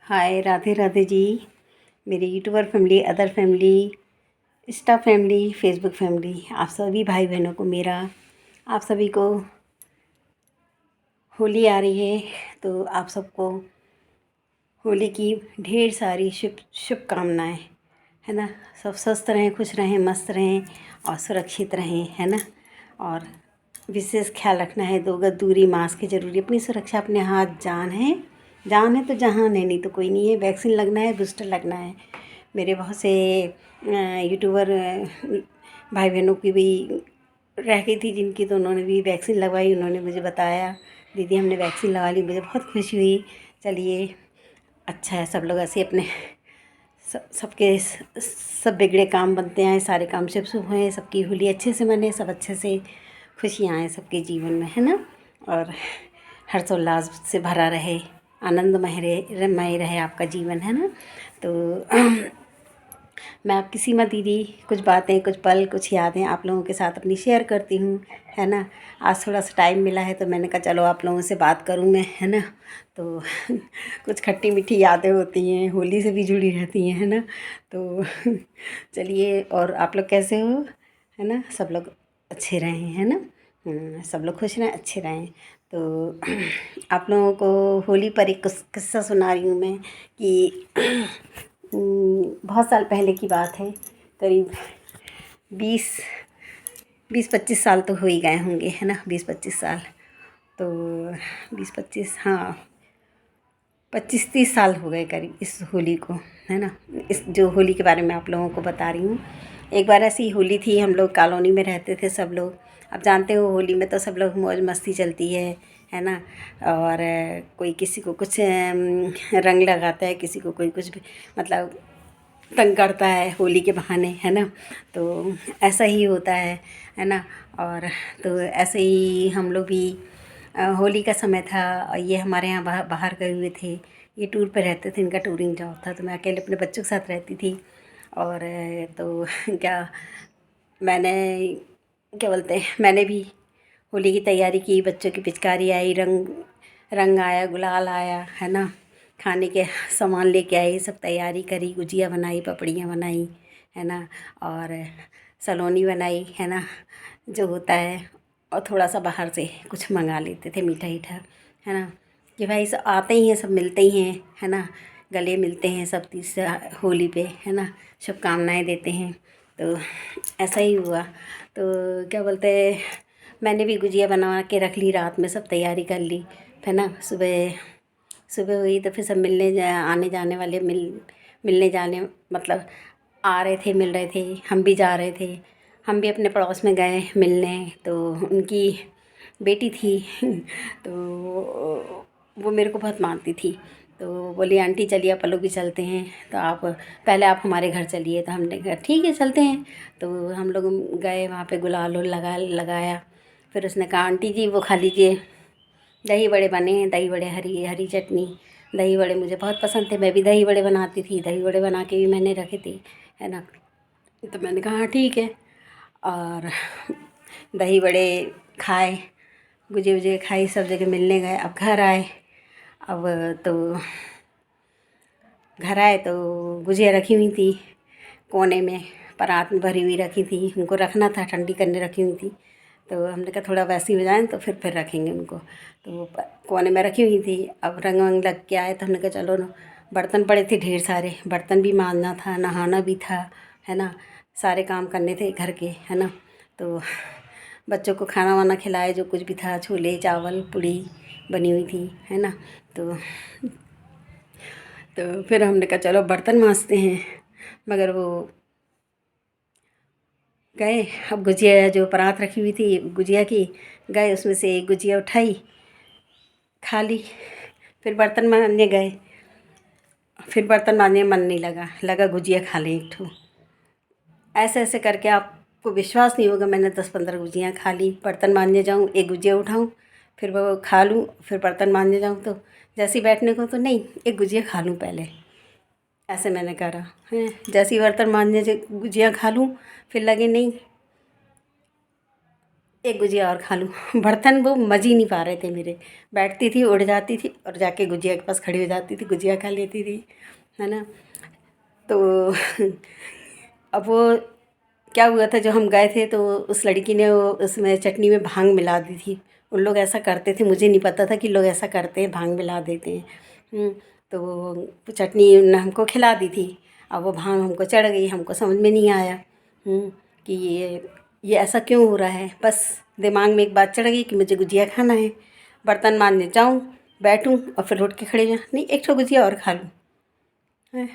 हाय, राधे राधे जी। मेरी YouTuber family, other family, Insta family, Facebook family, आप सभी भाई बहनों को मेरा, आप सभी को होली आ रही है तो आप सबको होली की ढेर सारी शुभकामनाएँ, है ना। सब स्वस्थ रहें, खुश रहें, मस्त रहें और सुरक्षित रहें, है ना। और विशेष ख्याल रखना है, 2 गज दूरी, मास्क की ज़रूरी, अपनी सुरक्षा अपने हाथ। जान है तो जहान है, नहीं तो कोई नहीं है। वैक्सीन लगना है, बूस्टर लगना है। मेरे बहुत से यूट्यूबर भाई बहनों की भी रह गई थी जिनकी, तो उन्होंने भी वैक्सीन लगवाई। उन्होंने मुझे बताया, दीदी हमने वैक्सीन लगा ली। मुझे बहुत खुशी हुई। चलिए, अच्छा है, सब लोग ऐसे अपने सबके सब बिगड़े काम बनते हैं, सारे काम शुभ शुभ हों, सबकी होली अच्छे से मने, सब अच्छे से खुशियाँ आएँ सबके जीवन में, है ना। और हर्षोल्लास से भरा रहे, आनंदमय रहे आपका जीवन, है ना। तो मैं आपकी सीमा दीदी कुछ बातें, कुछ पल, कुछ यादें आप लोगों के साथ अपनी शेयर करती हूँ, है ना। आज थोड़ा सा टाइम मिला है तो मैंने कहा चलो आप लोगों से बात करूँ मैं, है ना। तो कुछ खट्टी मीठी यादें होती हैं, होली से भी जुड़ी रहती हैं, है ना। तो चलिए, और आप लोग कैसे हो, है ना। सब लोग अच्छे रहें, है ना। सब लोग खुश रहें, अच्छे रहें। तो आप लोगों को होली पर एक किस्सा सुना रही हूँ मैं कि बहुत साल पहले की बात है। करीब 20 20-25 साल तो हो ही गए होंगे, है ना। 20-25 साल तो 20-25, हाँ, 25-30 साल हो गए करीब इस होली को, है ना। इस जो होली के बारे में आप लोगों को बता रही हूँ। एक बार ऐसी होली थी, हम लोग कॉलोनी में रहते थे सब लोग। अब जानते हो होली में तो सब लोग मौज मस्ती चलती है ना। और कोई किसी को कुछ रंग लगाता है, किसी को कोई कुछ भी, मतलब तंग करता है होली के बहाने, है ना। तो ऐसा ही होता है ना। और तो ऐसे ही हम लोग भी होली का समय था और ये हमारे यहाँ बाहर गए हुए थे। ये टूर पे रहते थे, इनका टूरिंग जॉब था, तो मैं अकेले अपने बच्चों के साथ रहती थी। और तो क्या, मैंने क्या बोलते हैं, मैंने भी होली की तैयारी की। बच्चों की पिचकारी आई, रंग रंग आया, गुलाल आया, है ना। खाने के सामान लेके आई, सब तैयारी करी, गुजिया बनाई, पपड़ियाँ बनाई, है ना। और सलोनी बनाई, है ना, जो होता है। और थोड़ा सा बाहर से कुछ मंगा लेते थे, मीठा मीठा, है ना। कि भाई सब आते ही हैं, सब मिलते ही हैं, है ना। गले मिलते हैं सब तीज होली पे, है ना। शुभकामनाएँ देते हैं। तो ऐसा ही हुआ। तो क्या बोलते हैं, मैंने भी गुजिया बना के रख ली, रात में सब तैयारी कर ली, है ना। सुबह सुबह हुई तो फिर सब आने जाने वाले मिलने जाने, मतलब आ रहे थे, मिल रहे थे। हम भी जा रहे थे, हम भी अपने पड़ोस में गए मिलने। तो उनकी बेटी थी तो वो मेरे को बहुत मानती थी। तो बोली आंटी चलिए आप लोग भी चलते हैं, तो आप पहले आप हमारे घर चलिए। तो हमने कहा ठीक है चलते हैं। तो हम लोग गए वहाँ पे, गुलाल लगाया। फिर उसने कहा आंटी जी वो खा लीजिए, दही बड़े बने हैं, दही बड़े, हरी हरी चटनी। दही बड़े मुझे बहुत पसंद थे, मैं भी दही बड़े बनाती थी, दही बड़े बना के भी मैंने रखे थे, है ना। तो मैंने कहा हाँ ठीक है। और दही बड़े खाए, गुजिया वुजिया खाई, सब जगह मिलने गए। अब घर आए, अब तो घर आए तो गुजिया रखी हुई थी कोने में, परात में भरी हुई रखी थी। उनको रखना था, ठंडी करने रखी हुई थी। तो हमने कहा थोड़ा वैसी हो जाए तो फिर रखेंगे उनको। तो वो कोने में रखी हुई थी। अब रंग वंग लग के आए तो हमने कहा चलो ना। बर्तन पड़े थे ढेर सारे, बर्तन भी मांजना था, नहाना भी था, है ना। सारे काम करने थे घर के, है ना। तो बच्चों को खाना वाना खिलाए, जो कुछ भी था, छोले चावल पूड़ी बनी हुई थी, है ना। तो फिर हमने कहा चलो बर्तन मांजते हैं। मगर वो गए, अब गुजिया जो परात रखी हुई थी गुजिया की, गए उसमें से एक गुजिया उठाई, खा ली। फिर बर्तन मांजने गए, फिर बर्तन मांजने में मन नहीं लगा गुजिया खा लें एक ठो। ऐसे ऐसे करके आपको विश्वास नहीं होगा, मैंने 10-15 गुजियाँ खा ली। बर्तन मांजने जाऊँ, एक गुजिया उठाऊँ, फिर वो खा लूँ, फिर बर्तन मांजने जाऊँ तो जैसे ही बैठने को तो नहीं, एक गुजिया खा लूँ पहले। ऐसे मैंने करा है। जैसे ही बर्तन मांजने से गुजिया खा लूँ, फिर लगे नहीं, एक गुजिया और खा लूँ। बर्तन वो मज़ ही नहीं पा रहे थे मेरे। बैठती थी, उड़ जाती थी और जाके गुजिया के पास खड़ी हो जाती थी, गुजिया खा लेती थी, है ना। तो अब वो क्या हुआ था, जो हम गए थे तो उस लड़की ने वो उसमें चटनी में भांग मिला दी थी। उन लोग ऐसा करते थे, मुझे नहीं पता था कि लोग ऐसा करते हैं, भांग मिला देते हैं। तो वो चटनी उन्होंने हमको खिला दी थी। अब वो भांग हमको चढ़ गई, हमको समझ में नहीं आया कि ये ऐसा क्यों हो रहा है। बस दिमाग में एक बात चढ़ गई कि मुझे गुजिया खाना है। बर्तन मांजने जाऊँ, बैठूँ और फिर उठ के खड़े हो जाऊँ, नहीं एक ठो गुजिया और खा लूँ, है।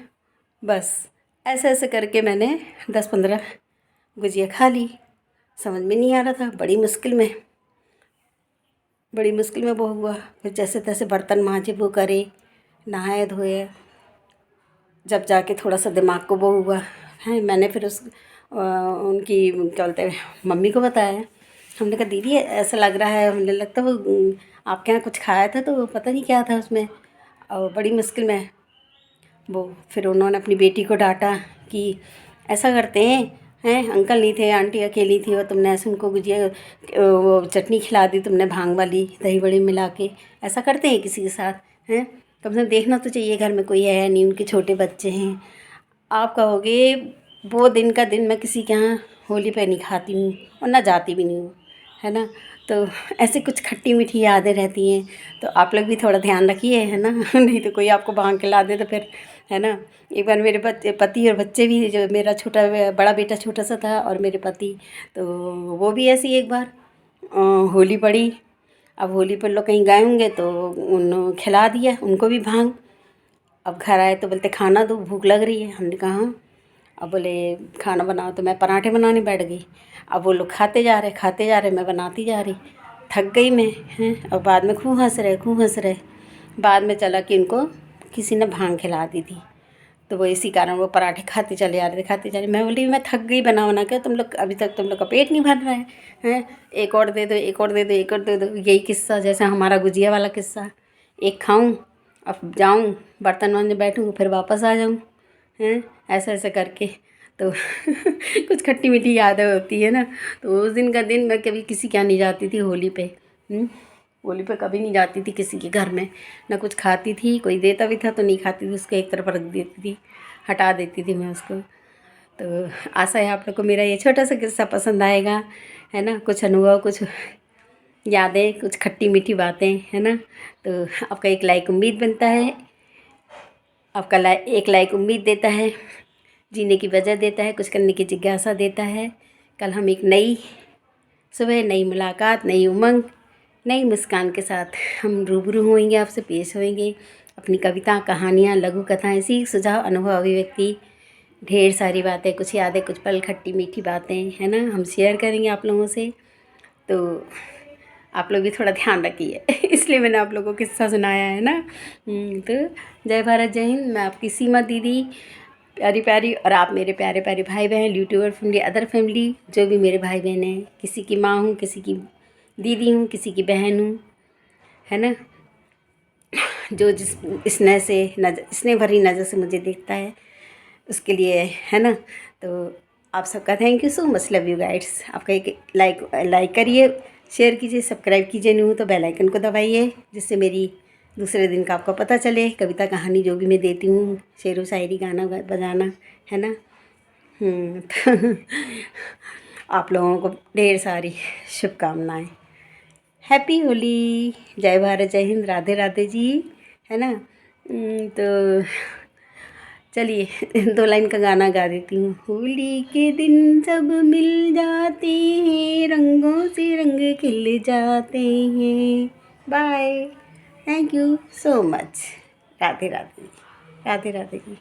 बस ऐसे ऐसे करके मैंने 10-15 गुजिया खा ली। समझ में नहीं आ रहा था, बड़ी मुश्किल में वो हुआ। फिर जैसे तैसे बर्तन मांजे, वो करे, नहाए धोए, जब जाके थोड़ा सा दिमाग को वो हुआ है। मैंने फिर उनकी क्या बोलते हैं मम्मी को बताया। हमने कहा दीदी ऐसा लग रहा है, हमने लगता वो आपके यहाँ कुछ खाया था तो पता नहीं क्या था उसमें, और बड़ी मुश्किल में वो। फिर उन्होंने अपनी बेटी को डांटा कि ऐसा करते हैं अंकल नहीं थे, आंटी अकेली थी और तुमने ऐसे उनको गुजिया वो चटनी खिला दी तुमने, भांग वाली दही बड़े मिला के। ऐसा करते हैं किसी के साथ, हैं। कम से कम देखना तो चाहिए, घर में कोई है नहीं, उनके छोटे बच्चे हैं। आप कहोगे वो दिन का दिन मैं किसी के यहाँ होली पे नहीं खाती हूँ और ना जाती भी नहीं हूँ, है ना। तो ऐसे कुछ खट्टी मीठी यादें रहती हैं, तो आप लोग भी थोड़ा ध्यान रखिए, है ना। नहीं तो कोई आपको भांग खिला दे तो फिर, है ना। एक बार मेरे पति और बच्चे भी, जो मेरा बड़ा बेटा छोटा सा था और मेरे पति, तो वो भी ऐसे ही एक बार होली पड़ी। अब होली पर लोग कहीं गए होंगे तो उन खिला दिया उनको भी भांग। अब घर आए तो बोलते खाना दो, भूख लग रही है। हमने कहा हाँ। अब बोले खाना बनाओ, तो मैं पराठे बनाने बैठ गई। अब वो लोग खाते जा रहे, मैं बनाती जा रही। थक गई मैं, हैं। और बाद में खूब हंस रहे। बाद में चला कि इनको किसी ने भांग खिला दी थी, तो वो इसी कारण वो पराठे खाते जा रहे। मैं बोली मैं थक गई बना के, तुम लोग अभी तक तुम लोग का पेट नहीं भर रहा है, हैं। एक और दे दो, एक और दे दो, एक और दे दो। यही किस्सा, जैसे हमारा गुजिया वाला किस्सा। एक खाऊं, अब जाऊं बर्तन मांजने बैठूं, फिर वापस आ जाऊं, हैं। ऐसे ऐसे करके तो कुछ खट्टी मीठी यादें होती है ना। तो उस दिन का दिन मैं कभी किसी के यहाँ नहीं जाती थी होली पे। होली पे कभी नहीं जाती थी किसी के घर में, ना कुछ खाती थी। कोई देता भी था तो नहीं खाती थी, उसको एक तरफ रख देती थी, हटा देती थी मैं उसको। तो आशा है आप लोग को मेरा ये छोटा सा किस्सा पसंद आएगा, है ना। कुछ अनुभव, कुछ यादें, कुछ खट्टी मीठी बातें, है ना। तो आपका एक लाइक उम्मीद बनता है, आपका एक लाइक उम्मीद देता है, जीने की वजह देता है, कुछ करने की जिज्ञासा देता है। कल हम एक नई सुबह, नई मुलाकात, नई उमंग, नई मुस्कान के साथ हम रूबरू होंगे, आपसे पेश होंगे। अपनी कविता, कहानियाँ, लघु कथाएँ, सीख, सुझाव, अनुभव, अभिव्यक्ति, ढेर सारी बातें, कुछ यादें, कुछ पल, खट्टी मीठी बातें, है ना, हम शेयर करेंगे आप लोगों से। तो आप लोग भी थोड़ा ध्यान रखिए इसलिए मैंने आप लोगों को किस्सा सुनाया है ना। तो जय भारत, जय हिंद। मैं आपकी सीमा दीदी, प्यारी प्यारी, और आप मेरे प्यारे प्यारे भाई बहन, यूट्यूबर फैमिली, अदर फैमिली, जो भी मेरे भाई बहन हैं। किसी की माँ हूँ, किसी की दीदी हूँ, किसी की बहन हूँ, है ना। जो जिस स्नेह भरी नज़र से मुझे देखता है, उसके लिए, है ना। तो आप सबका thank you so much, love you guides. आपका एक लाइक करिए, शेयर कीजिए, सब्सक्राइब कीजिए, नहीं हो तो बेल आइकन को दबाइए, जिससे मेरी दूसरे दिन का आपको पता चले। कविता, कहानी जो भी मैं देती हूँ, शेरो शायरी, गाना बजाना, है ना। तो आप लोगों को ढेर सारी शुभकामनाएं। हैप्पी होली, जय भारत, जय हिंद, राधे राधे जी, है ना। तो चलिए 2 लाइन का गाना गा देती हूँ। होली के दिन सब मिल जाते हैं, रंगों से रंग खिल जाते हैं। Bye, thank you so much. Radhe Radhe, Radhe Radhe ji.